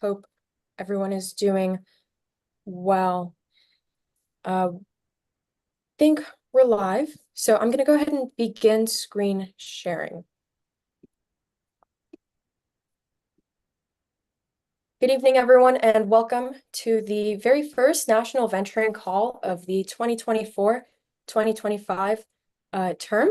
Hope everyone is doing well. Think we're live, so I'm going to go ahead and begin screen sharing. Good evening, everyone, and welcome to the very first National Venturing Call of the 2024-2025 term.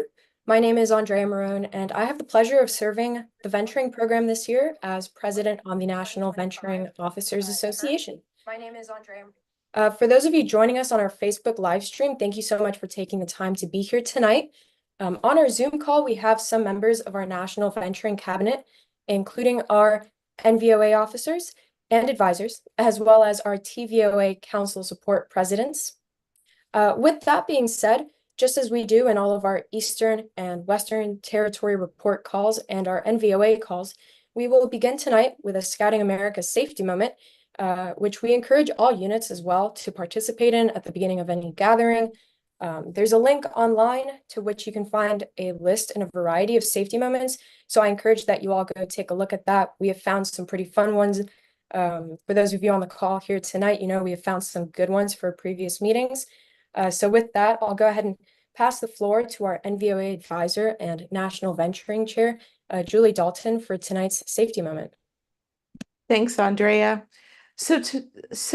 My name is Andrea Marone, and I have the pleasure of serving the venturing program this year as president on the National Venturing Officers Association. My name is Andrea. For those of you joining us on our Facebook live stream, thank you so much for taking the time to be here tonight. On our Zoom call, we have some members of our National Venturing Cabinet, including our NVOA officers and advisors, as well as our TVOA Council Support Presidents. With that being said, just as we do in all of our Eastern and Western Territory report calls and our NVOA calls, we will begin tonight with a Scouting America safety moment, which we encourage all units as well to participate in at the beginning of any gathering. There's a link online to which you can find a list and a variety of safety moments. So I encourage that you all go take a look at that. We have found some pretty fun ones. For those of you on the call here tonight, we have found some good ones for previous meetings. So with that, I'll go ahead and pass the floor to our NVOA advisor and National Venturing Chair, Julie Dalton, for tonight's safety moment. Thanks, Andrea. So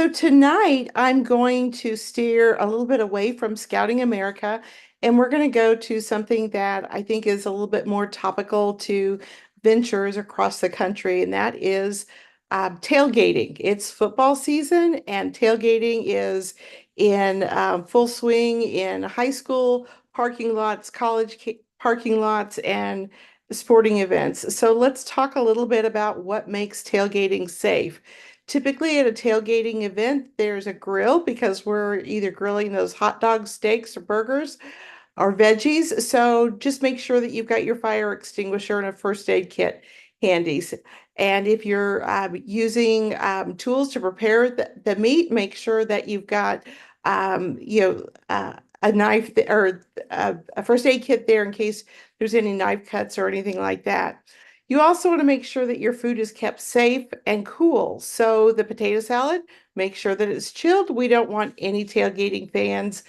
tonight I'm going to steer a little bit away from Scouting America, and we're going to go to something that I think is a little bit more topical to ventures across the country, and that is tailgating. It's football season, and tailgating is in full swing in high school parking lots, college parking lots, and sporting events. So let's talk a little bit about what makes tailgating safe. Typically at a tailgating event, there's a grill because we're either grilling those hot dogs, steaks, or burgers or veggies. So just make sure that you've got your fire extinguisher and a first aid kit handy. And if you're using tools to prepare the meat, make sure that you've got a knife or a first aid kit there in case there's any knife cuts or anything like that. You also want to make sure that your food is kept safe and cool. So the potato salad, make sure that it's chilled. We don't want any tailgating fans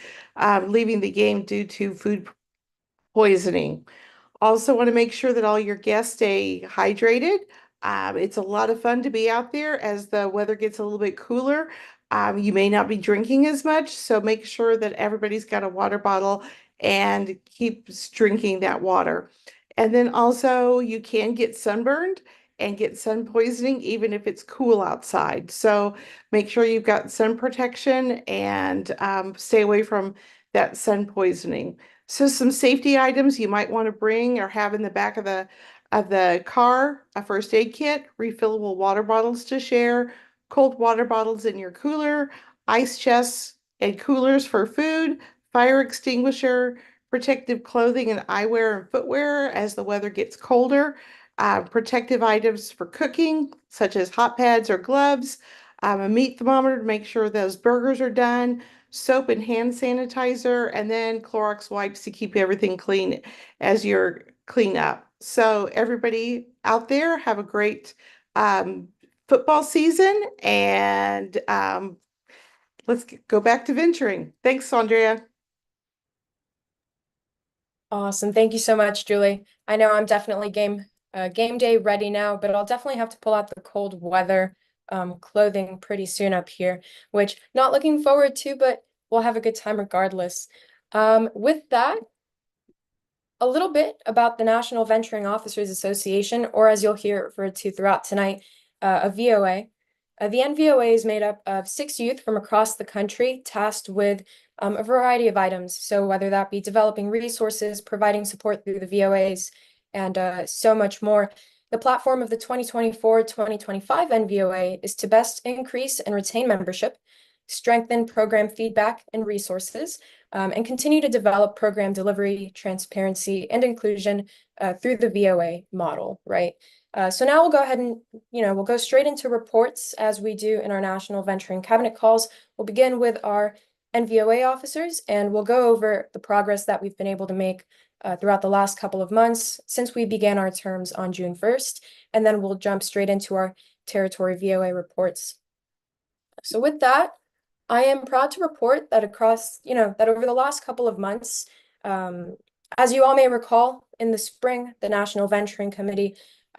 leaving the game due to food poisoning. Also want to make sure that all your guests stay hydrated. It's a lot of fun to be out there as the weather gets a little bit cooler. You may not be drinking as much, so make sure that everybody's got a water bottle and keeps drinking that water. And then also you can get sunburned and get sun poisoning even if it's cool outside. So make sure you've got sun protection and stay away from that sun poisoning. So some safety items you might want to bring or have in the back of the car: a first aid kit, refillable water bottles to share, cold water bottles in your cooler, ice chests and coolers for food, fire extinguisher, protective clothing and eyewear and footwear as the weather gets colder, protective items for cooking, such as hot pads or gloves, a meat thermometer to make sure those burgers are done, soap and hand sanitizer, and then Clorox wipes to keep everything clean as you're clean up. So everybody out there, have a great football season, and let's go back to venturing. Thanks, Andrea. Awesome. Thank you so much, Julie. I know I'm definitely game day ready now, but I'll definitely have to pull out the cold weather clothing pretty soon up here, which not looking forward to, but we'll have a good time regardless. With that, a little bit about the National Venturing Officers Association, or as you'll hear referred to throughout tonight, a VOA. The NVOA is made up of 6 youth from across the country tasked with a variety of items. So whether that be developing resources, providing support through the VOAs, and so much more. The platform of the 2024-2025 NVOA is to best increase and retain membership, strengthen program feedback and resources, and continue to develop program delivery, transparency, and inclusion through the VOA model, right? So now we'll go ahead and, we'll go straight into reports as we do in our National Venturing Cabinet calls. We'll begin with our NVOA officers, and we'll go over the progress that we've been able to make throughout the last couple of months since we began our terms on June 1st, and then we'll jump straight into our territory VOA reports. So with that, I am proud to report that that over the last couple of months, as you all may recall, in the spring, the National Venturing Committee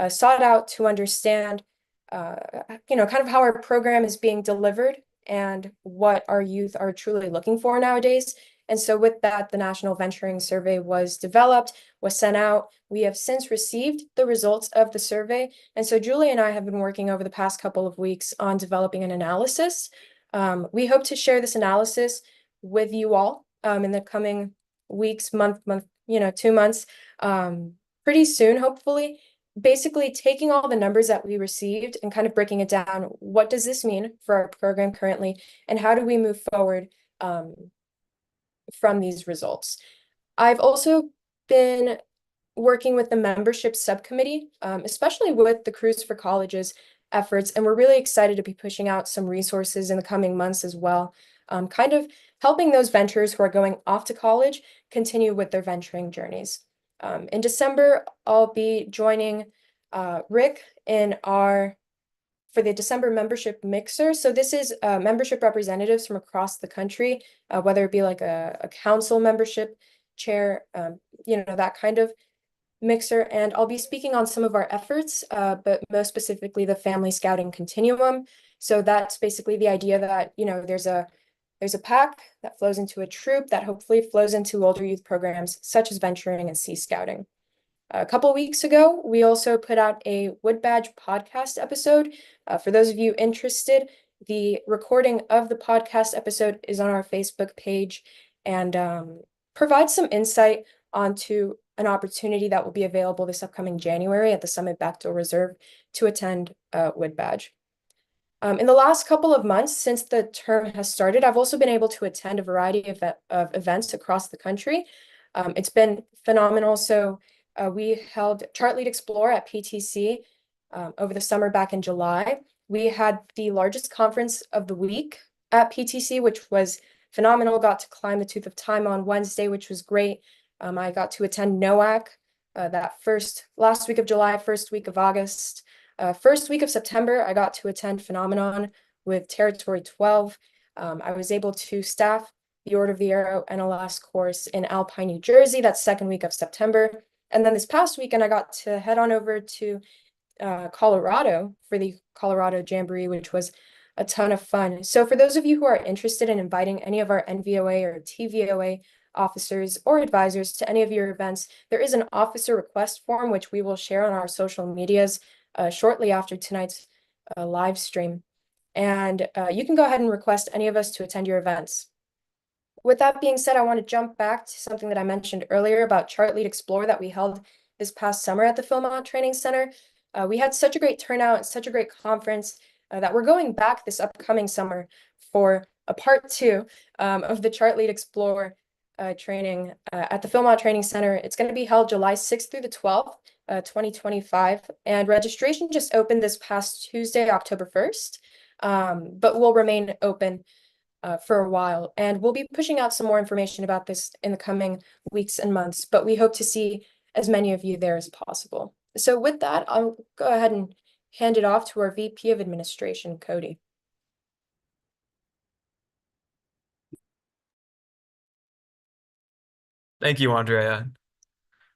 sought out to understand, kind of how our program is being delivered and what our youth are truly looking for nowadays. And so with that, the National Venturing Survey was developed, was sent out. We have since received the results of the survey. And so Julie and I have been working over the past couple of weeks on developing an analysis. We hope to share this analysis with you all in the coming weeks, 2 months, pretty soon, hopefully. Basically taking all the numbers that we received and kind of breaking it down. What does this mean for our program currently, and how do we move forward from these results? I've also been working with the membership subcommittee, especially with the Cruise for Colleges efforts, and we're really excited to be pushing out some resources in the coming months as well, kind of helping those venturers who are going off to college continue with their venturing journeys. In December, I'll be joining Rick for the December membership mixer. So this is membership representatives from across the country, whether it be like a council membership chair, that kind of mixer. And I'll be speaking on some of our efforts, but most specifically the Family Scouting Continuum. So that's basically the idea that, there's a pack that flows into a troop that hopefully flows into older youth programs such as venturing and sea scouting. A couple weeks ago, we also put out a Wood Badge podcast episode. For those of you interested, the recording of the podcast episode is on our Facebook page and provides some insight onto an opportunity that will be available this upcoming January at the Summit Bechtel Reserve to attend Wood Badge. In the last couple of months since the term has started, I've also been able to attend a variety of events across the country. It's been phenomenal. So we held Chart Lead Explore at PTC over the summer back in July. We had the largest conference of the week at PTC, which was phenomenal. Got to climb the Tooth of Time on Wednesday, which was great. I got to attend NOAC last week of July, first week of August. First week of September, I got to attend Phenomenon with Territory 12. I was able to staff the Order of the Arrow NLS course in Alpine, New Jersey. That's second week of September. And then this past weekend, I got to head on over to Colorado for the Colorado Jamboree, which was a ton of fun. So for those of you who are interested in inviting any of our NVOA or TVOA officers or advisors to any of your events, there is an officer request form, which we will share on our social medias shortly after tonight's live stream. And you can go ahead and request any of us to attend your events. With that being said, I want to jump back to something that I mentioned earlier about Chart Lead Explore that we held this past summer at the Philmont Training Center. We had such a great turnout, such a great conference that we're going back this upcoming summer for a part 2 of the Chart Lead Explore training at the Philmont Training Center. It's going to be held July 6th through the 12th, 2025. And registration just opened this past Tuesday, October 1st, but will remain open for a while. And we'll be pushing out some more information about this in the coming weeks and months, but we hope to see as many of you there as possible. So with that, I'll go ahead and hand it off to our VP of Administration, Cody. Thank you, Andrea.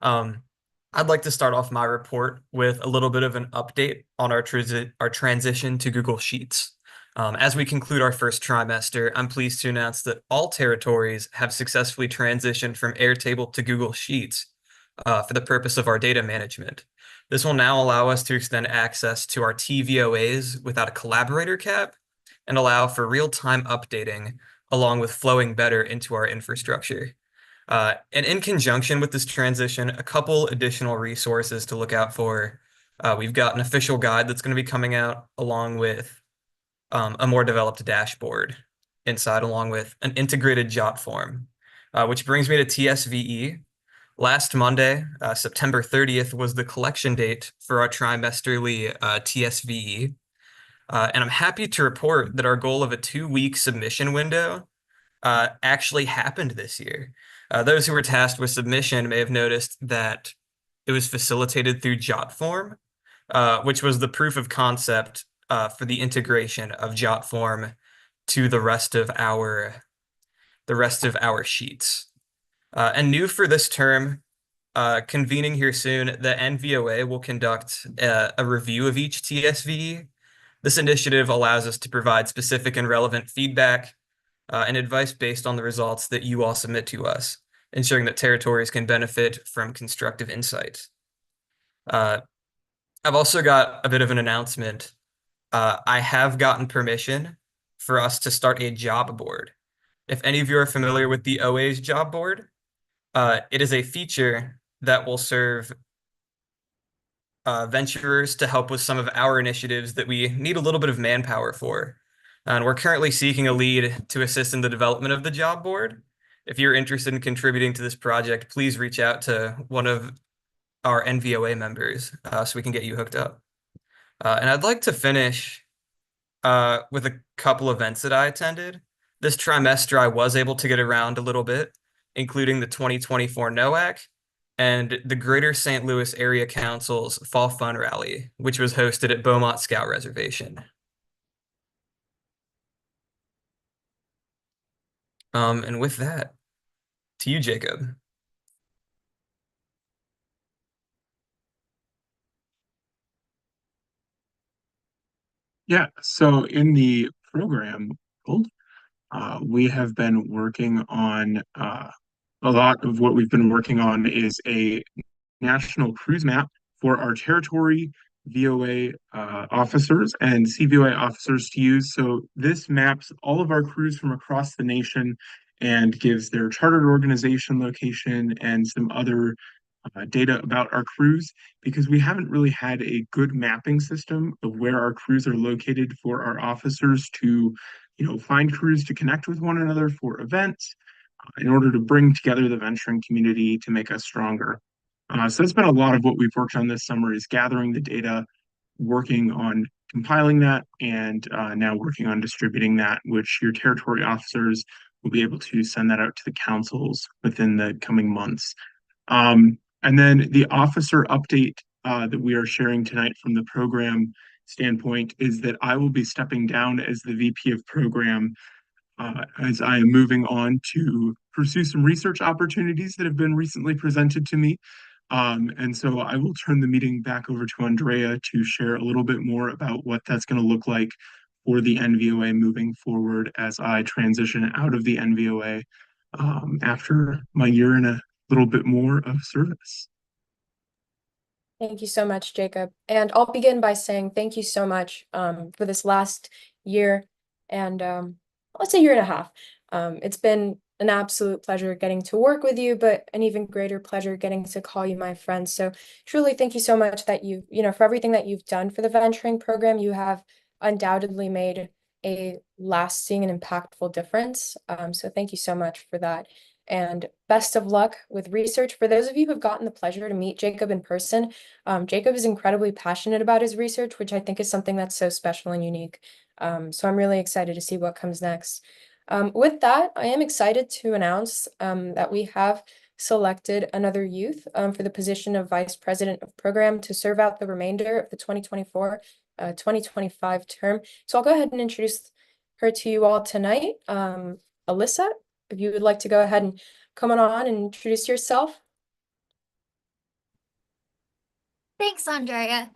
I'd like to start off my report with a little bit of an update on our transition to Google Sheets. As we conclude our first trimester, I'm pleased to announce that all territories have successfully transitioned from Airtable to Google Sheets for the purpose of our data management. This will now allow us to extend access to our TVOAs without a collaborator cap and allow for real-time updating along with flowing better into our infrastructure. And in conjunction with this transition, a couple additional resources to look out for. We've got an official guide that's going to be coming out along with a more developed dashboard inside, along with an integrated jot form, which brings me to TSVE. Last Monday, September 30th, was the collection date for our trimesterly TSVE. And I'm happy to report that our goal of a 2-week submission window actually happened this year. Those who were tasked with submission may have noticed that it was facilitated through jot form, which was the proof of concept for the integration of JotForm to the rest of our sheets. And new for this term, convening here soon, the NVOA will conduct a review of each TSV. This initiative allows us to provide specific and relevant feedback and advice based on the results that you all submit to us, ensuring that territories can benefit from constructive insight. I've also got a bit of an announcement. I have gotten permission for us to start a job board. If any of you are familiar with the OA's job board, it is a feature that will serve venturers to help with some of our initiatives that we need a little bit of manpower for. And we're currently seeking a lead to assist in the development of the job board. If you're interested in contributing to this project, please reach out to one of our NVOA members so we can get you hooked up. And I'd like to finish with a couple events that I attended. This trimester, I was able to get around a little bit, including the 2024 NOAC and the Greater St. Louis Area Council's Fall Fun Rally, which was hosted at Beaumont Scout Reservation. And with that, to you, Jacob. Yeah, so in the program world, we have been working on a lot of what we've been working on is a national cruise map for our territory VOA officers and CVOA officers to use. So this maps all of our crews from across the nation and gives their chartered organization location and some other data about our crews because we haven't really had a good mapping system of where our crews are located for our officers to, find crews to connect with one another for events in order to bring together the venturing community to make us stronger. So that's been a lot of what we've worked on this summer is gathering the data, working on compiling that, and now working on distributing that, which your territory officers will be able to send that out to the councils within the coming months. And then the officer update that we are sharing tonight from the program standpoint is that I will be stepping down as the VP of program as I am moving on to pursue some research opportunities that have been recently presented to me. And so I will turn the meeting back over to Andrea to share a little bit more about what that's going to look like for the NVOA moving forward as I transition out of the NVOA after my year and a little bit more of service. Thank you so much, Jacob. And I'll begin by saying thank you so much for this last year and let's say year and a half. It's been an absolute pleasure getting to work with you, but an even greater pleasure getting to call you my friend. So truly thank you so much that for everything that you've done for the venturing program. You have undoubtedly made a lasting and impactful difference. So thank you so much for that. And best of luck with research. For those of you who have gotten the pleasure to meet Jacob in person, Jacob is incredibly passionate about his research, which I think is something that's so special and unique. So I'm really excited to see what comes next. With that, I am excited to announce that we have selected another youth for the position of Vice President of Program to serve out the remainder of the 2024-2025 term. So I'll go ahead and introduce her to you all tonight. Alyssa, if you would like to go ahead and come on and introduce yourself. Thanks, Andrea.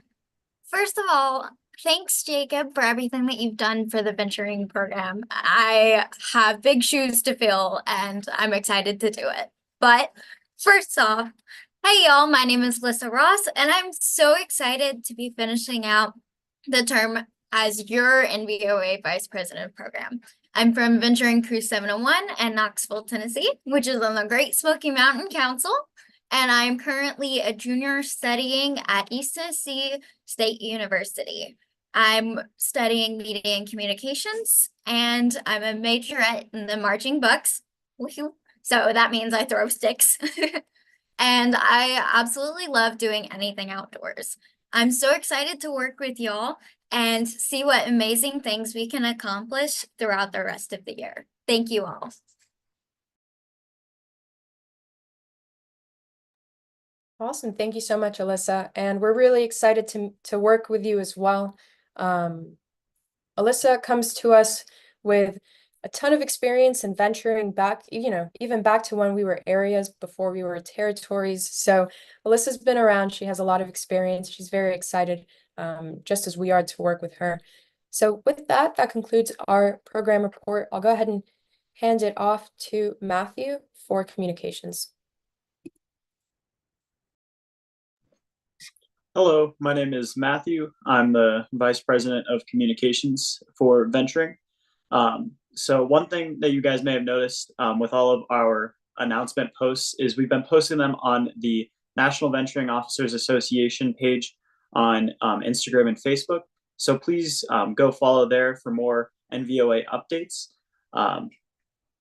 First of all, thanks, Jacob, for everything that you've done for the venturing program. I have big shoes to fill, and I'm excited to do it. But first off, hi, y'all. My name is Lissa Ross, and I'm so excited to be finishing out the term as your NVOA Vice President of Program. I'm from Venturing Crew 701 in Knoxville, Tennessee, which is on the Great Smoky Mountain Council. And I'm currently a junior studying at East Tennessee State University. I'm studying media and communications, and I'm a majorette in the marching bucks. So that means I throw sticks. And I absolutely love doing anything outdoors. I'm so excited to work with y'all and see what amazing things we can accomplish throughout the rest of the year. Thank you all. Awesome. Thank you so much, Alyssa. And we're really excited to work with you as well. Alyssa comes to us with a ton of experience in venturing back, even back to when we were areas before we were territories. So Alyssa's been around. She has a lot of experience. She's very excited, just as we are, to work with her. So with that, that concludes our program report. I'll go ahead and hand it off to Matthew for communications. Hello, my name is Matthew. I'm the Vice President of Communications for Venturing. So one thing that you guys may have noticed with all of our announcement posts is we've been posting them on the National Venturing Officers Association page on Instagram and Facebook. So please go follow there for more NVOA updates.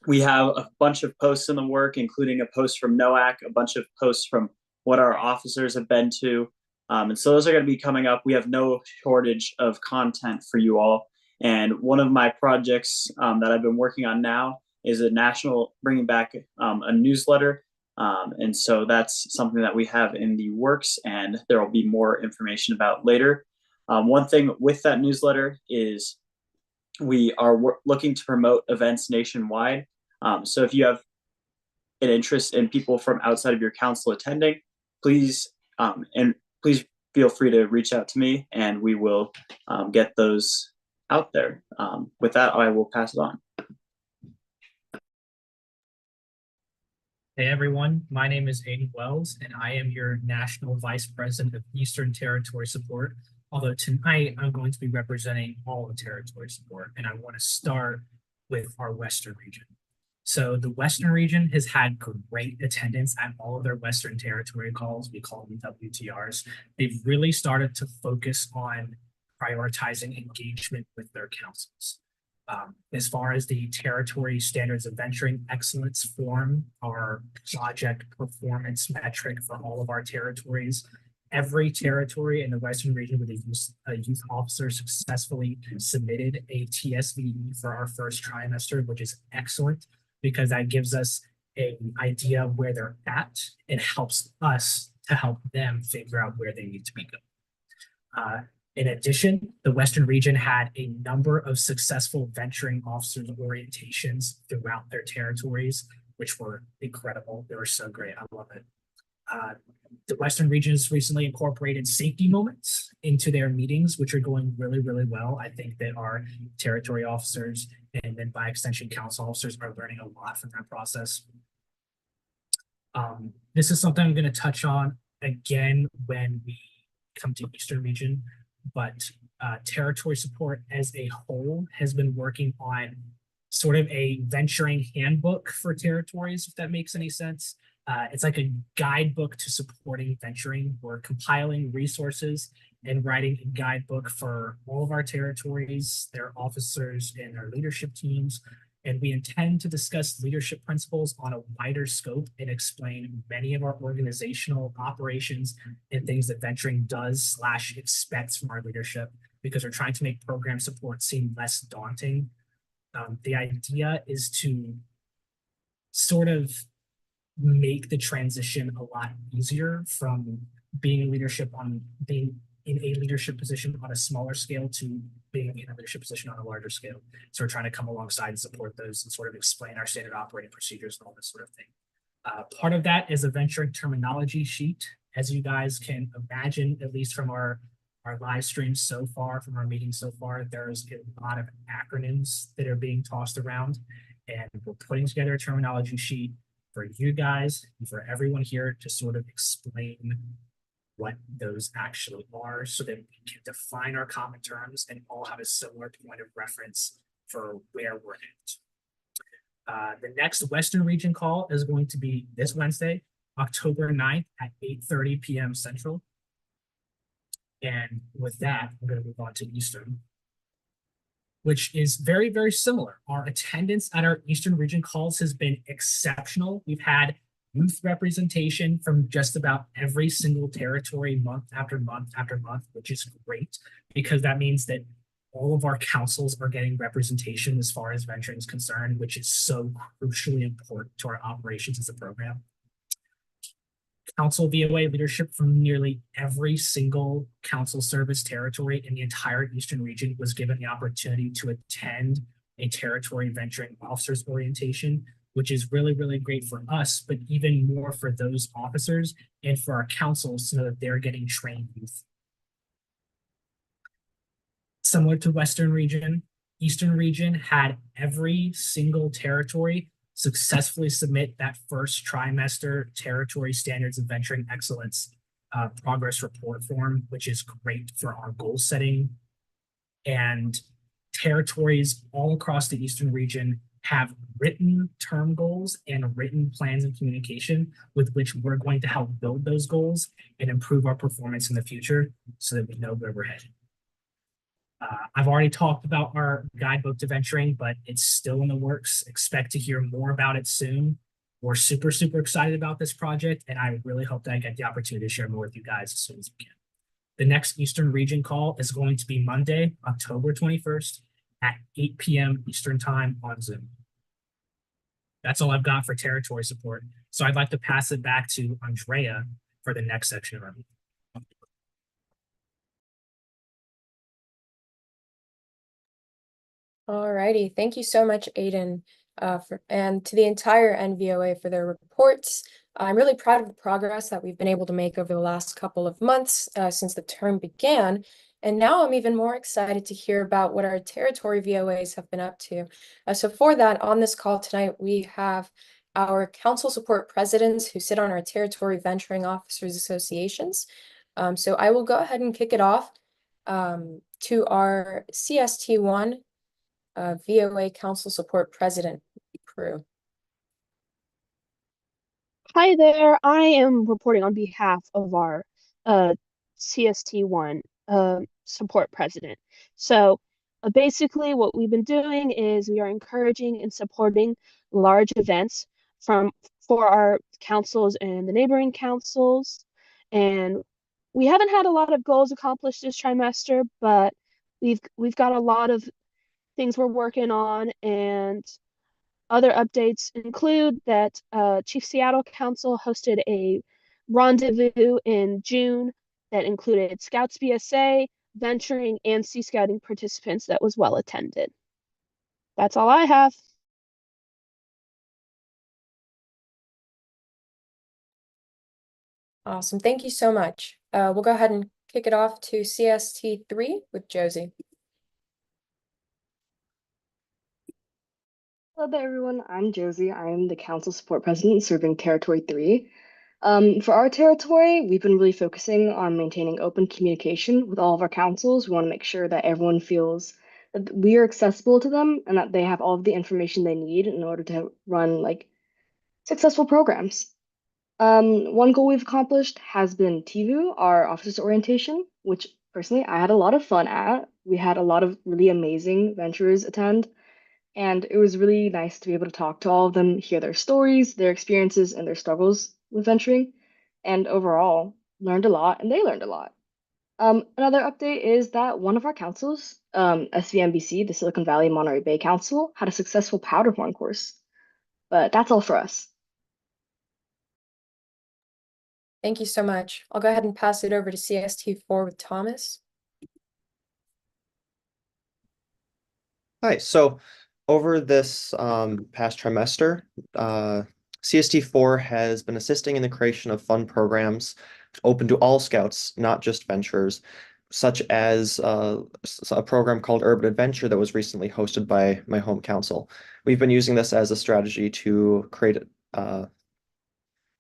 We have a bunch of posts in the work, including a post from NOAC, a bunch of posts from what our officers have been to. And so those are going to be coming up. We have no shortage of content for you all. And one of my projects that I've been working on now is bringing back a newsletter. And so that's something that we have in the works, and there will be more information about later. One thing with that newsletter is we are looking to promote events nationwide. So if you have an interest in people from outside of your council attending, please feel free to reach out to me, and we will get those out there. With that, I will pass it on. Hey everyone, my name is Aiden Wells, and I am your National Vice President of Eastern Territory Support. Although tonight I'm going to be representing all of Territory Support, and I want to start with our Western region. So the Western region has had great attendance at all of their Western Territory calls. We call them WTRs. They've really started to focus on prioritizing engagement with their councils. As far as the Territory Standards of Venturing Excellence Forum, our project performance metric for all of our territories, every territory in the Western region with a youth officer successfully submitted a TSVE for our first trimester, which is excellent, because that gives us an idea of where they're at and helps us to help them figure out where they need to be going. In addition, the Western region had a number of successful venturing officers orientations throughout their territories, which were incredible. They were so great. I love it. The Western region has recently incorporated safety moments into their meetings, which are going really, really well. I think that our territory officers and then by extension council officers are learning a lot from that process. This is something I'm going to touch on again when we come to Eastern region, but territory support as a whole has been working on sort of a venturing handbook for territories, if that makes any sense. It's like a guidebook to supporting venturing. We're compiling resources and writing a guidebook for all of our territories, their officers and their leadership teams. And we intend to discuss leadership principles on a wider scope and explain many of our organizational operations and things that venturing does / expects from our leadership, because we're trying to make program support seem less daunting. The idea is to sort of make the transition a lot easier from being in a leadership position on a smaller scale to being in a leadership position on a larger scale. So we're trying to come alongside and support those and sort of explain our standard operating procedures and all this sort of thing. Part of that is a venturing terminology sheet. As you guys can imagine, at least from our live streams so far, from our meetings so far, there's a lot of acronyms that are being tossed around, and we're putting together a terminology sheet for you guys and for everyone here to sort of explain what those actually are, so that we can define our common terms and all have a similar point of reference for where we're at. The next Western region call is going to be this Wednesday, October 9th at 8:30 p.m. Central. And with that, we're going to move on to Eastern, which is very, very similar. Our attendance at our Eastern region calls has been exceptional. We've had youth representation from just about every single territory month after month after month, which is great, because that means that all of our councils are getting representation as far as venturing is concerned, which is so crucially important to our operations as a program. council VOA leadership from nearly every single council service territory in the entire Eastern region was given the opportunity to attend a territory venturing officers orientation, which is really, really great for us, but even more for those officers and for our councils so that they're getting trained youth. Similar to Western region, Eastern region had every single territory successfully submit that first trimester territory standards of venturing excellence progress report form, which is great for our goal setting. And territories all across the Eastern region have written term goals and written plans of communication with which we're going to help build those goals and improve our performance in the future so that we know where we're headed. I've already talked about our guidebook to venturing, but it's still in the works. Expect to hear more about it soon. We're super, super excited about this project, and I really hope that I get the opportunity to share more with you guys as soon as we can. The next Eastern Region call is going to be Monday, October 21st at 8 p.m. Eastern Time on Zoom. That's all I've got for territory support. So I'd like to pass it back to Andrea for the next section of our meeting. All righty, thank you so much, Aiden, and to the entire NVOA for their reports. I'm really proud of the progress that we've been able to make over the last couple of months since the term began. And now I'm even more excited to hear about what our territory VOAs have been up to. So for that, on this call tonight, we have our council support presidents who sit on our territory venturing officers associations. So I will go ahead and kick it off to our CST1 VOA Council Support President, Prue. Hi there. I am reporting on behalf of our CST1 support president. So basically what we've been doing is we are encouraging and supporting large events for our councils and the neighboring councils. And we haven't had a lot of goals accomplished this trimester, but we've got a lot of things we're working on, and other updates include that Chief Seattle Council hosted a rendezvous in June that included Scouts BSA, venturing, and Sea Scouting participants that was well attended. That's all I have. Awesome, thank you so much. We'll go ahead and kick it off to CST3 with Josie. Hello there, everyone. I'm Josie. I'm the Council Support President serving Territory 3. For our territory, we've been really focusing on maintaining open communication with all of our councils. We want to make sure that everyone feels that we are accessible to them and that they have all of the information they need in order to run successful programs. One goal we've accomplished has been TVU, our officers orientation, which personally I had a lot of fun at. We had a lot of really amazing venturers attend. And it was really nice to be able to talk to all of them, hear their stories, their experiences, and their struggles with venturing. And overall, learned a lot, and they learned a lot. Another update is that one of our councils, SVMBC, the Silicon Valley Monterey Bay Council, had a successful powderhorn course. But that's all for us. Thank you so much. I'll go ahead and pass it over to CST4 with Thomas. Hi, so over this past trimester, CST4 has been assisting in the creation of fun programs open to all scouts, not just venturers, such as a program called Urban Adventure that was recently hosted by my home council. We've been using this as a strategy to create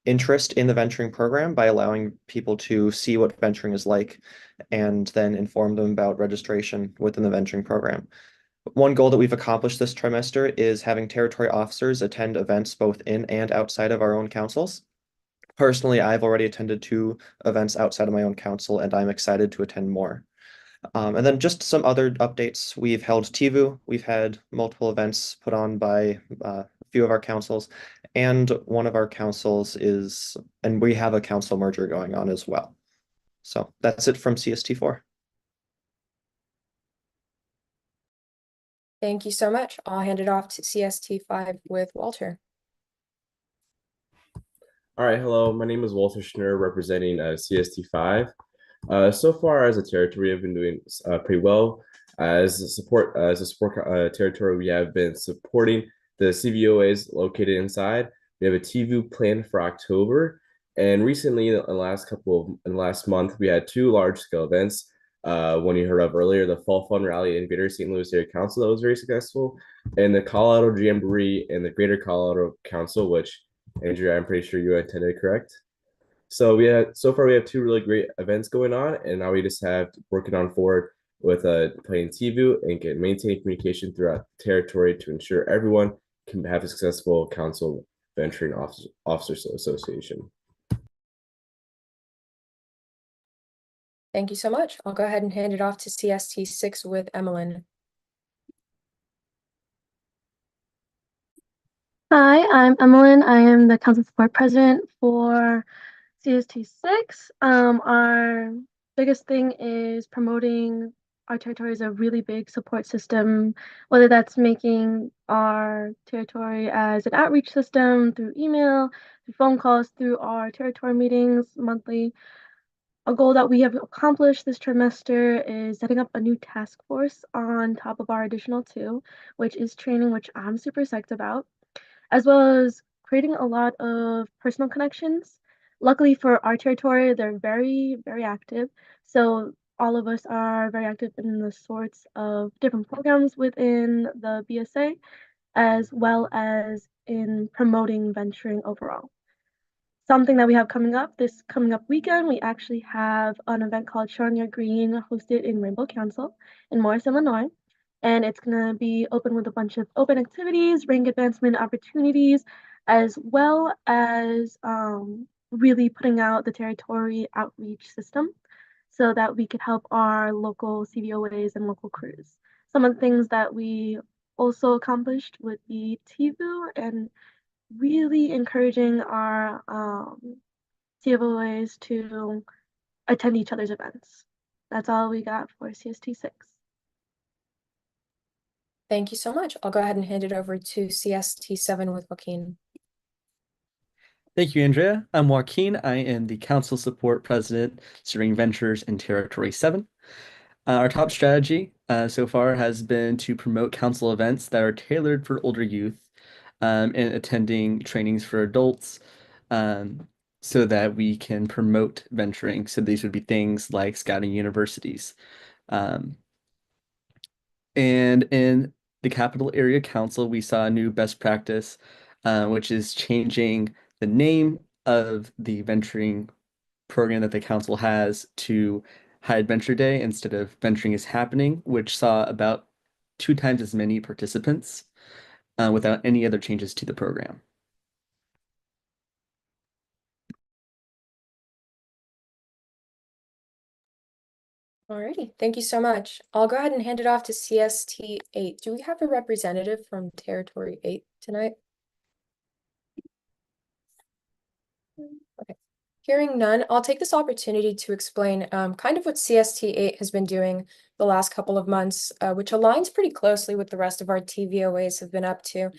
interest in the venturing program by allowing people to see what venturing is like and then inform them about registration within the venturing program. One goal that we've accomplished this trimester is having territory officers attend events both in and outside of our own councils. Personally, I've already attended 2 events outside of my own council, and I'm excited to attend more. And then just some other updates. We've held TVU. We've had multiple events put on by a few of our councils, and one of our councils and we have a council merger going on as well. So that's it from CST4. Thank you so much. I'll hand it off to CST5 with Walter. All right, hello. My name is Walter Schnur, representing CST5. So far as a territory, I've been doing pretty well. As a support territory, we have been supporting the CVOAs located inside. We have a TVU planned for October, and recently, in the last month, we had two large-scale events. One you heard of earlier, the Fall Fun Rally in Greater St. Louis Area Council, that was very successful, and the Colorado Jamboree and the Greater Colorado Council, which Andrea, I'm pretty sure you attended, correct? So far we have two really great events going on, and now we just have working on forward with playing TVU and maintaining communication throughout the territory to ensure everyone can have a successful council venturing officers association. Thank you so much. I'll go ahead and hand it off to CST6 with Emmeline. Hi, I'm Emmeline. I am the Council Support President for CST6. Our biggest thing is promoting our territory as a really big support system, whether that's making our territory as an outreach system through email, through phone calls, through our territory meetings monthly. A goal that we have accomplished this trimester is setting up a new task force on top of our additional two, which is training, which I'm super psyched about, as well as creating a lot of personal connections. Luckily for our territory, they're very, very active. So all of us are very active in the sorts of different programs within the BSA, as well as in promoting venturing overall. Something that we have this coming up weekend, we actually have an event called Showing Your Green hosted in Rainbow Council in Morris, Illinois. And it's going to be open with a bunch of open activities, rank advancement opportunities, as well as really putting out the territory outreach system so that we could help our local CVOAs and local crews. Some of the things that we also accomplished would be TVU and really encouraging our CVOAs to attend each other's events. That's all we got for CST6. Thank you so much. I'll go ahead and hand it over to CST7 with Joaquin. Thank you, Andrea. I'm Joaquin. I am the Council Support President serving Ventures in Territory 7. Our top strategy so far has been to promote council events that are tailored for older youth and attending trainings for adults so that we can promote venturing. So these would be things like scouting universities. And in the Capital Area Council, we saw a new best practice, which is changing the name of the venturing program that the council has to High Adventure Day instead of Venturing is Happening, which saw about 2 times as many participants without any other changes to the program. Alrighty, thank you so much. I'll go ahead and hand it off to CST8. Do we have a representative from Territory 8 tonight? Okay. Hearing none, I'll take this opportunity to explain kind of what CST8 has been doing the last couple of months, which aligns pretty closely with the rest of our TVOAs have been up to.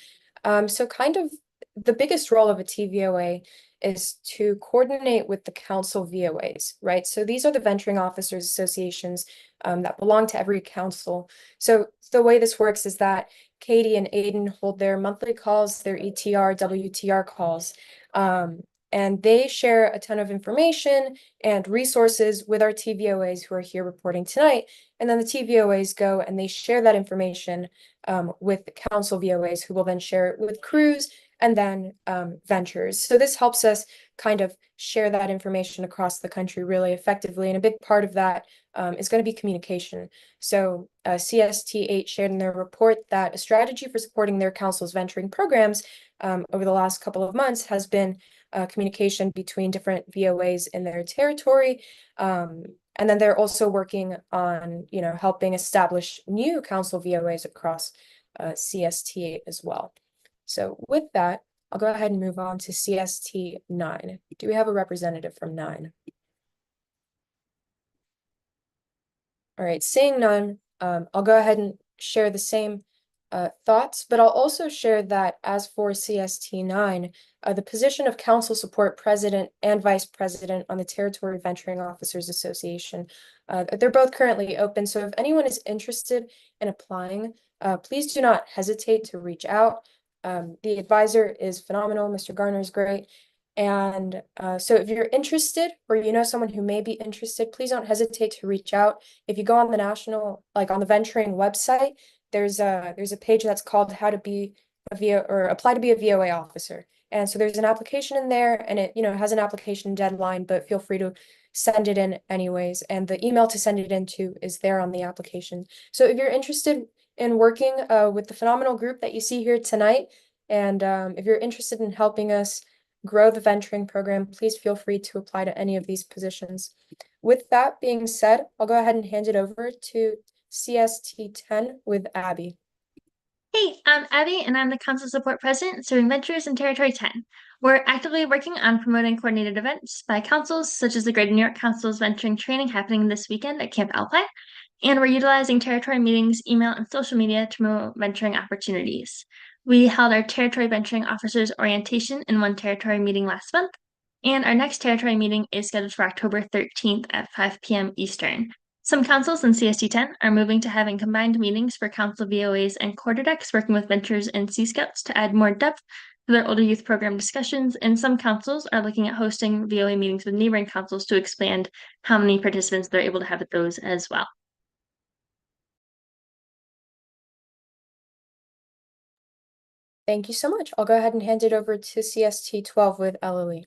So kind of the biggest role of a TVOA is to coordinate with the council VOAs, right? So these are the venturing officers associations that belong to every council. So the way this works is that Katie and Aiden hold their monthly calls, their ETR, WTR calls, and they share a ton of information and resources with our TVOAs who are here reporting tonight. And then the TVOAs go and they share that information with the council VOAs who will then share it with crews and then ventures. So this helps us kind of share that information across the country really effectively. And a big part of that is going to be communication. So CST8 shared in their report that a strategy for supporting their council's venturing programs over the last couple of months has been communication between different VOAs in their territory. And then they're also working on, helping establish new council VOAs across CST8 as well. So with that, I'll go ahead and move on to CST9. Do we have a representative from 9? All right, seeing none, I'll go ahead and share the same thoughts, but I'll also share that as for CST9, the position of Council Support President and Vice President on the Territory Venturing Officers Association, they're both currently open. So if anyone is interested in applying, please do not hesitate to reach out. The advisor is phenomenal. Mr. Garner is great. And so if you're interested or you know someone who may be interested, please don't hesitate to reach out. If you go on the national, like on the venturing website, there's a page that's called how to be a VO or apply to be a VOA officer. And so there's an application in there and it, has an application deadline, but feel free to send it in anyways. And the email to send it into is there on the application. So if you're interested in working with the phenomenal group that you see here tonight, and if you're interested in helping us grow the venturing program, please feel free to apply to any of these positions. With that being said, I'll go ahead and hand it over to CST10 with Abby. Hey, I'm Abby, and I'm the Council Support President serving Ventures in Territory 10. We're actively working on promoting coordinated events by councils, such as the Greater New York Council's venturing training happening this weekend at Camp Alpine, and we're utilizing territory meetings, email, and social media to promote venturing opportunities. We held our Territory Venturing Officers Orientation in one territory meeting last month, and our next territory meeting is scheduled for October 13th at 5 p.m. Eastern. Some councils in CST10 are moving to having combined meetings for council VOAs and quarter decks, working with Ventures and Sea Scouts to add more depth to their older youth program discussions. And some councils are looking at hosting VOA meetings with neighboring councils to expand how many participants they're able to have at those as well. Thank you so much. I'll go ahead and hand it over to CST12 with Eloise.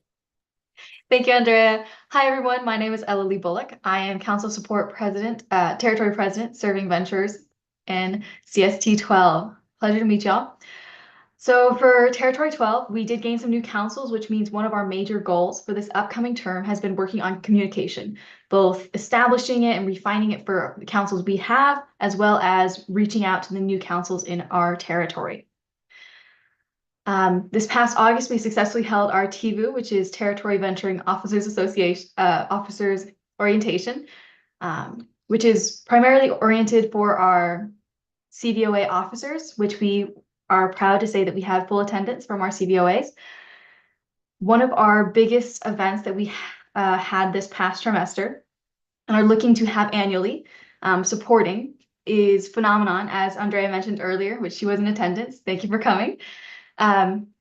Thank you, Andrea. Hi, everyone. My name is Eloise Bullock. I am Council Support President, Territory President, serving Ventures in CST 12. Pleasure to meet y'all. So for Territory 12, we did gain some new councils, which means one of our major goals for this upcoming term has been working on communication, both establishing it and refining it for the councils we have, as well as reaching out to the new councils in our territory. This past August, we successfully held our TVU, which is Territory Venturing Officers Association Officers Orientation, which is primarily oriented for our CVOA officers, which we are proud to say that we have full attendance from our CVOAs. One of our biggest events that we had this past trimester and are looking to have annually, supporting, is Phenomenon, as Andrea mentioned earlier, which she was in attendance. Thank you for coming.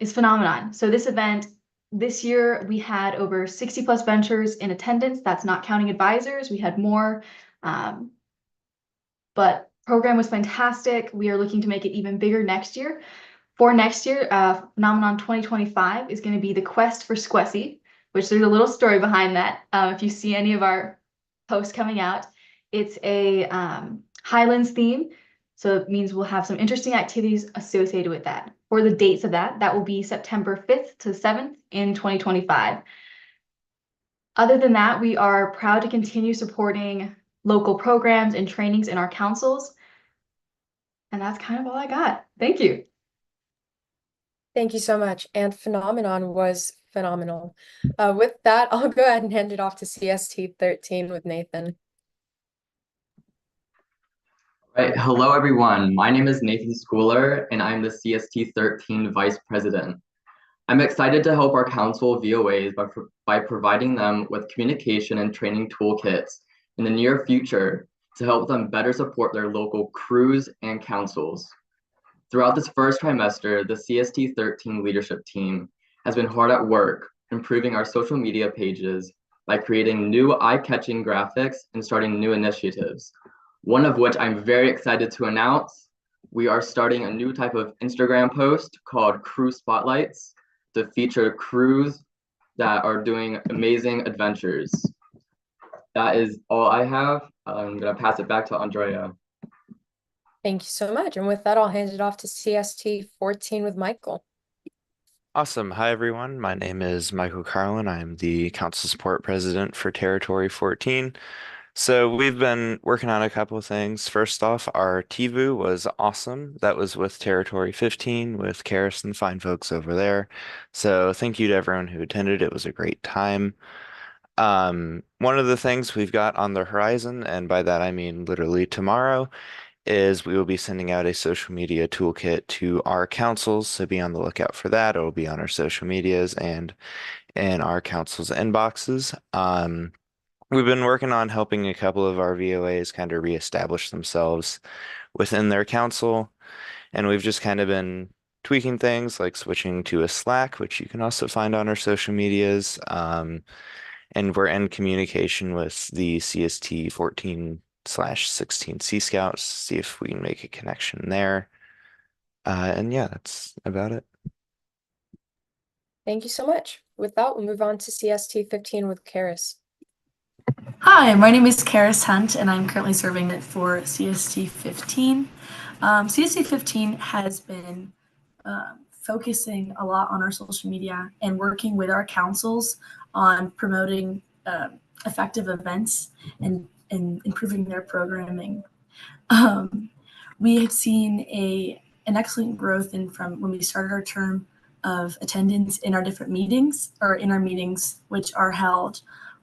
Is Phenomenon. So this event, this year we had over 60 plus ventures in attendance. That's not counting advisors. We had more, but program was fantastic. We are looking to make it even bigger next year. For next year, Phenomenon 2025 is going to be the Quest for Squessy, which there's a little story behind that. If you see any of our posts coming out, it's a Highlands theme. So it means we'll have some interesting activities associated with that. For the dates of that will be September 5th to 7th in 2025. Other than that, we are proud to continue supporting local programs and trainings in our councils. And that's kind of all I got. Thank you. Thank you so much. And Phenomenon was phenomenal. With that, I'll go ahead and hand it off to CST 13 with Nathan. Right. Hello, everyone. My name is Nathan Schooler, and I'm the CST 13 Vice President. I'm excited to help our council VOAs by providing them with communication and training toolkits in the near future to help them better support their local crews and councils. Throughout this first trimester, the CST 13 leadership team has been hard at work improving our social media pages by creating new eye-catching graphics and starting new initiatives. One of which I'm very excited to announce. We are starting a new type of Instagram post called Crew Spotlights to feature crews that are doing amazing adventures. That is all I have. I'm going to pass it back to Andrea. Thank you so much. And with that, I'll hand it off to CST 14 with Michael. Awesome. Hi, everyone. My name is Michael Carlin. I'm the Council Support President for Territory 14. So we've been working on a couple of things. First off, our TVU was awesome. That was with Territory 15 with Karis and the fine folks over there. So thank you to everyone who attended. It was a great time. One of the things we've got on the horizon, and by that I mean literally tomorrow, is we will be sending out a social media toolkit to our councils, so be on the lookout for that. It will be on our social medias and in our council's inboxes. We've been working on helping a couple of our VOAs kind of reestablish themselves within their council, and we've just kind of been tweaking things like switching to a Slack, which you can also find on our social medias. And we're in communication with the CST 14/16 Sea Scouts, see if we can make a connection there. And yeah, that's about it. Thank you so much. With that, we'll move on to CST 15 with Karis. Hi, my name is Karis Hunt, and I'm currently serving it for CST 15. CST 15 has been focusing a lot on our social media and working with our councils on promoting effective events and improving their programming. We have seen an excellent growth from when we started our term of attendance in our different meetings, or in our meetings, which are held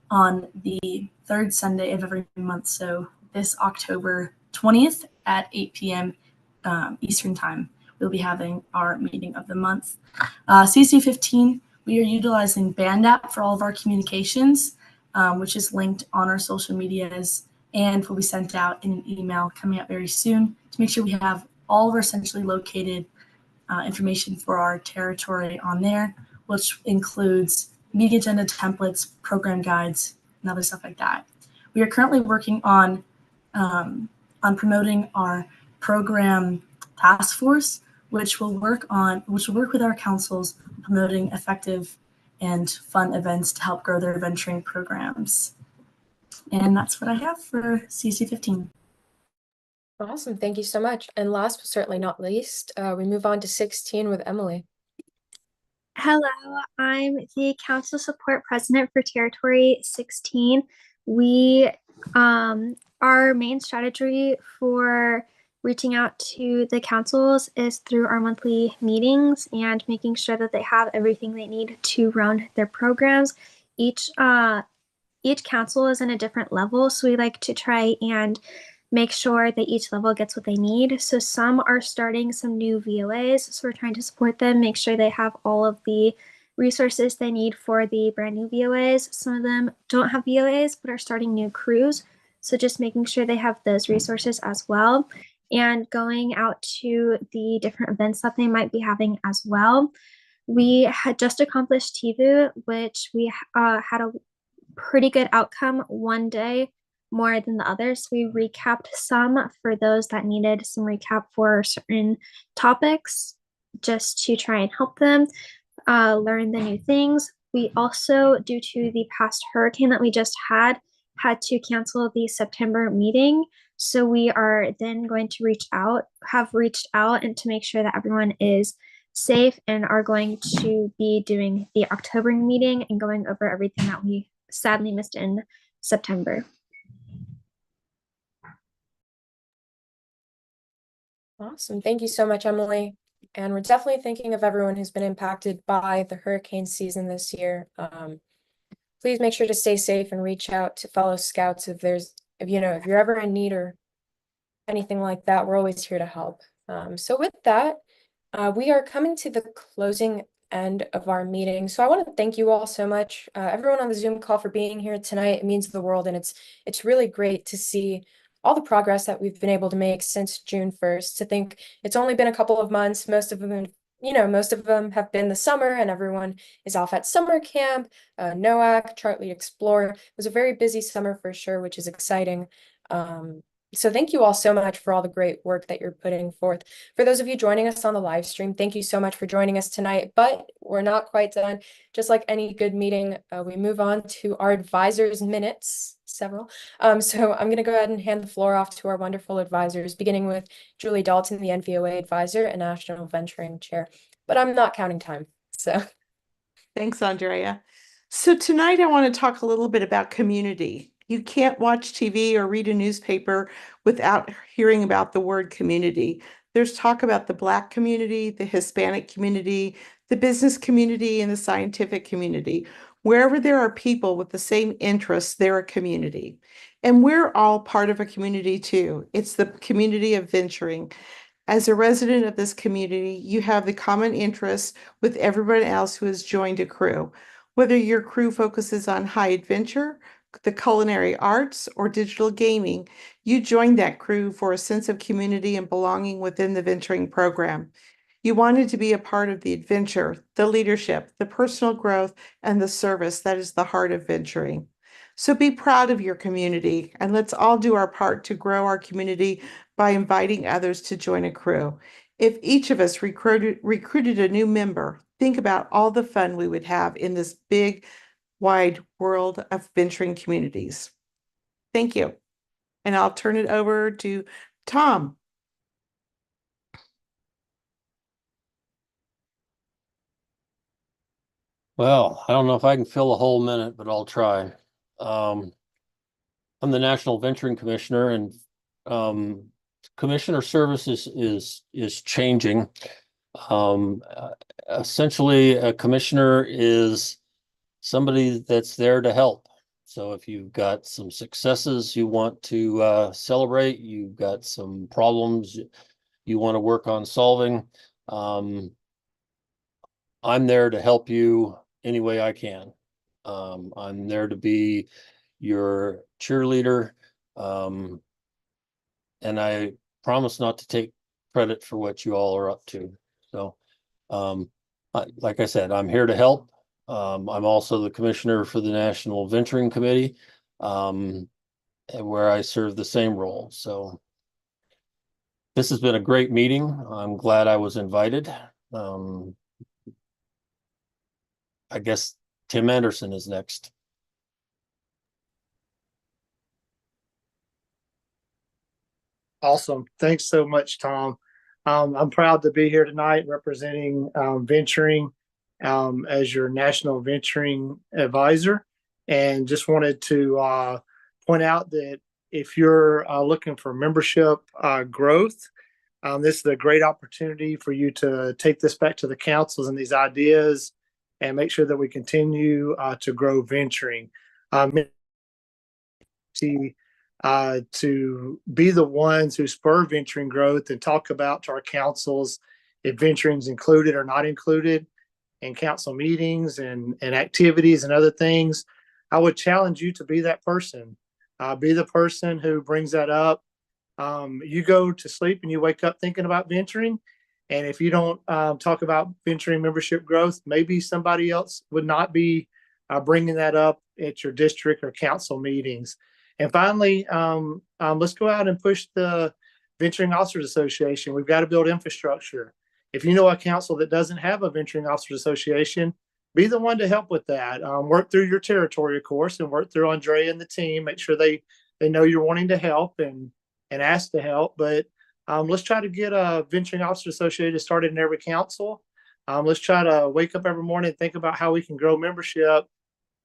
on the third Sunday of every month. So this October 20th at 8 p.m. Eastern Time, we'll be having our meeting of the month. CC 15, we are utilizing Band app for all of our communications, which is linked on our social medias and will be sent out in an email coming out very soon to make sure we have all of our centrally located information for our territory on there, which includes meeting agenda templates, program guides, and other stuff like that. We are currently working on promoting our program task force, which will work with our councils promoting effective and fun events to help grow their venturing programs. And that's what I have for CC 15. Awesome, thank you so much. And last but certainly not least, we move on to 16 with Emily. Hello, I'm the Council Support President for Territory 16. Our main strategy for reaching out to the councils is through our monthly meetings and making sure that they have everything they need to run their programs. Each council is in a different level, so we like to try and make sure that each level gets what they need. So some are starting some new VOAs, so we're trying to support them, make sure they have all of the resources they need for the brand new VOAs. Some of them don't have VOAs but are starting new crews, so just making sure they have those resources as well, and going out to the different events that they might be having as well. We had just accomplished TVU, which we had a pretty good outcome one day more than the others. We recapped some for those that needed some recap for certain topics, just to try and help them learn the new things. We also, due to the past hurricane that we just had to cancel the September meeting. So we are then going to have reached out and to make sure that everyone is safe, and are going to be doing the October meeting and going over everything that we sadly missed in September. Awesome. Thank you so much, Emily. And we're definitely thinking of everyone who's been impacted by the hurricane season this year. Please make sure to stay safe and reach out to fellow scouts if you're ever in need or anything like that. We're always here to help. So with that, we are coming to the closing end of our meeting. So I want to thank you all so much, everyone on the Zoom call, for being here tonight. It means the world, and it's really great to see all the progress that we've been able to make since June 1st. To think it's only been a couple of months, most of them have been the summer, and everyone is off at summer camp, NOAC, Chartly Explore. It was a very busy summer for sure, which is exciting. So thank you all so much for all the great work that you're putting forth. For those of you joining us on the live stream, thank you so much for joining us tonight, but we're not quite done. Just like any good meeting, we move on to our advisors' minutes, several. So I'm going to go ahead and hand the floor off to our wonderful advisors, beginning with Julie Dalton, the NVOA advisor and National Venturing Chair. But I'm not counting time, so. Thanks, Andrea. So tonight I want to talk a little bit about community. You can't watch TV or read a newspaper without hearing about the word community. There's talk about the Black community, the Hispanic community, the business community, and the scientific community. Wherever there are people with the same interests, they're a community. And we're all part of a community too. It's the community of venturing. As a resident of this community, you have the common interests with everyone else who has joined a crew. Whether your crew focuses on high adventure, the culinary arts, or digital gaming, you joined that crew for a sense of community and belonging within the venturing program. You wanted to be a part of the adventure, the leadership, the personal growth, and the service that is the heart of venturing. So be proud of your community, and let's all do our part to grow our community by inviting others to join a crew. If each of us recruited a new member, think about all the fun we would have in this big, wide world of venturing communities. Thank you. And I'll turn it over to Tom. Well, I don't know if I can fill a whole minute, but I'll try. I'm the National Venturing Commissioner, and commissioner services is changing. Essentially, a commissioner is somebody that's there to help. So if you've got some successes you want to celebrate, you've got some problems you want to work on solving, I'm there to help you any way I can. I'm there to be your cheerleader, and I promise not to take credit for what you all are up to. So, like I said, I'm here to help. I'm also the commissioner for the National Venturing Committee, where I serve the same role. So this has been a great meeting. I'm glad I was invited. I guess Tim Anderson is next. Awesome. Thanks so much, Tom. I'm proud to be here tonight representing Venturing as your National Venturing Advisor. And just wanted to point out that if you're looking for membership growth, this is a great opportunity for you to take this back to the councils and these ideas and make sure that we continue to grow venturing. To be the ones who spur venturing growth and talk about to our councils if venturing is included or not included in council meetings and activities and other things. I would challenge you to be that person. Be the person who brings that up. You go to sleep and you wake up thinking about venturing. And if you don't talk about venturing membership growth, maybe somebody else would not be bringing that up at your district or council meetings. And finally, let's go out and push the Venturing Officers Association. We've got to build infrastructure. If you know a council that doesn't have a Venturing Officers Association, be the one to help with that. Work through your territory, of course, and work through Andrea and the team. Make sure they know you're wanting to help and ask to help. But let's try to get a Venturing Officers Association started in every council. Let's try to wake up every morning and think about how we can grow membership.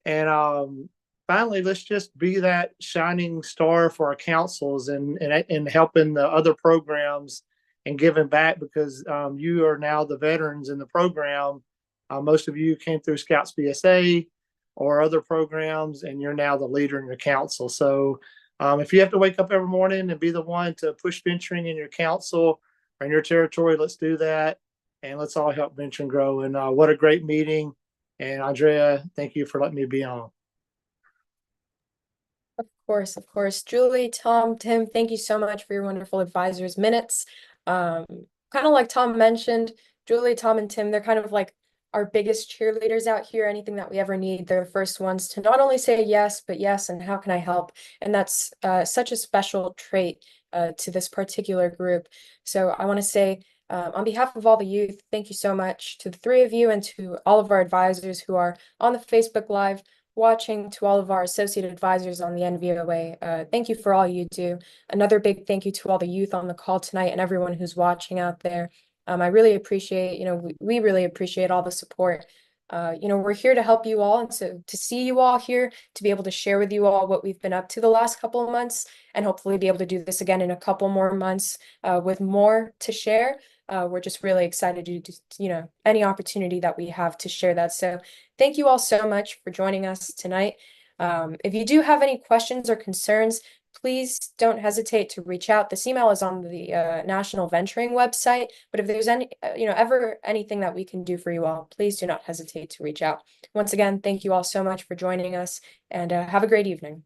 And finally, let's just be that shining star for our councils and helping the other programs and giving back because you are now the veterans in the program. Most of you came through Scouts BSA or other programs, and you're now the leader in your council. So if you have to wake up every morning and be the one to push venturing in your council or in your territory, let's do that. And let's all help venturing grow. And what a great meeting. And Andrea, thank you for letting me be on. Of course, of course. Julie, Tom, Tim, thank you so much for your wonderful advisors minutes. Kind of like Tom mentioned, Julie, Tom, and Tim, they're kind of like our biggest cheerleaders out here. Anything that we ever need, they're the first ones to not only say yes, but yes, and how can I help? And that's such a special trait to this particular group. So I want to say, on behalf of all the youth, thank you so much to the three of you and to all of our advisors who are on the Facebook Live, watching, to all of our associate advisors on the NVOA. Thank you for all you do. Another big thank you to all the youth on the call tonight and everyone who's watching out there. I really appreciate, we really appreciate all the support. We're here to help you all, and so to see you all here, to be able to share with you all what we've been up to the last couple of months, and hopefully be able to do this again in a couple more months with more to share. We're just really excited to do, any opportunity that we have to share that. So thank you all so much for joining us tonight. If you do have any questions or concerns, please don't hesitate to reach out. This email is on the National Venturing website, but if there's ever anything that we can do for you all, please do not hesitate to reach out. Once again, thank you all so much for joining us, and have a great evening.